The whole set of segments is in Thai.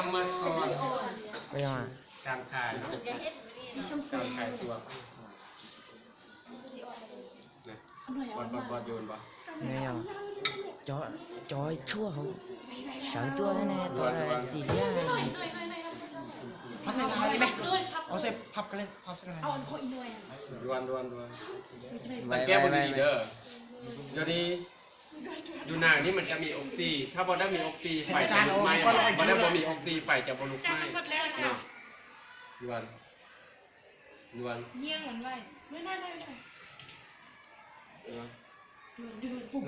ำเมื่อก่อน ไม่ยังอ่ะ การขายการขายตัวบอดโยนบ่ ไม่ยังจอยชั่วเขาสายตัวนั่นแหละตัวสีเหลี่ยม พับใส่กันเลยไหมเอาใส่พับกันเลยพับใส่กันเลย ดวนสังเกตบนดีเด้อเดี๋ยวนี้ดูหนังนี่มันจะมีออกซิถ้าบอได้มีออกซิไฟจะลุกไหม้บอได้บอมีออกซิไฟจะบอลุกไหม้เนาะดวนเยี่ยงเหมือนไว้ไม่ได้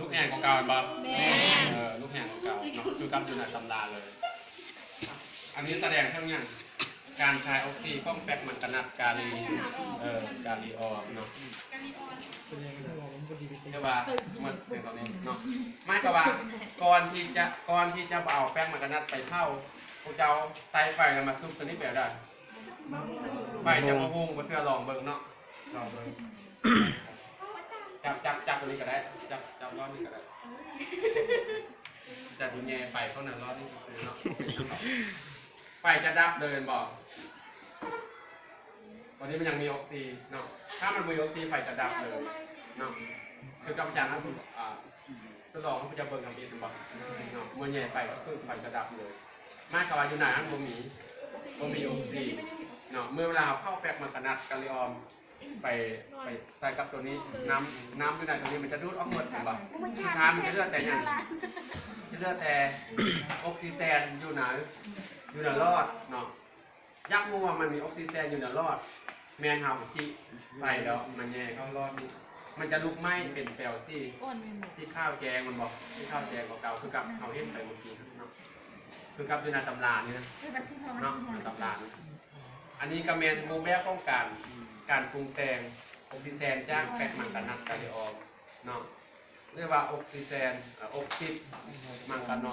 ลูกแห่งของเก่าบ่ลูกแห่งของเก่าเนาะคือกับอยู่ในตำราเลยอันนี้แสดงทั้งอย่างการใช้ออกซิป้องแป๊กมันกระนัดกาลีกาลีออเนาะใช่ป่ะมันเสียงตอนนี้เนาะไม่ก็ว่าก่อนที่จะเอาแป้งมันกระนัดไปเผาพวกเจ้าไตไฟกันมาซุปตัวนี้เปล่าได้ไฟจะมาพุ่งมาเสื้อลองเบิ้งเนาะลองเบิ้งจับตัวนี้ก็ได้จับรอบนี้ก็ได้จับดูแง่ไฟเขาหนึ่งรอบนี้ซื้อเนาะไฟจะดับเดินบอกตอนนี้มันยังมีออกซิเนาะถ้ามันมีออกซิไฟจะดับเลยเนาะคือกำจัดนะคุณทดลองเขาจะเบิ้งทำเองบอกเนาะเมื่อแง่ไฟก็คือไฟจะดับเลยไม่กว่าอยู่ไหนนั่นบ่มีออกซิเนาะเมื่อเวลาเข้าแป๊กมันกระนัดกาลิออมไปใส่กับตัวนี้น้ำที่ไหนตัวนี้มันจะดูดออกหมดเห็นป่ะน้ำมันจะเลือดแต่ยังจะเลือดแต่ออกซิเจนอยู่ไหนรอดเนาะยักษ์งูมันมีออกซิเจนอยู่ในรอดแมงหาวจิใส่แล้วมันแย่เข้ารอดมันจะลุกไหม้เป็นแปลวซี่ที่ข้าวแกงมันบอกที่ข้าวแกงเก่าๆคือกับเขาเห็นไปเมื่อกี้เนาะคือกับอยู่ในตำรานี่นะเนาะในตำราอันนี้กระเมนโมแบบป้องกันการปรุงแต่งออกซิเจนจากแปะมังกรนัดกาลิออมเนาะเรียกว่าออกซิเจนมังกรนอ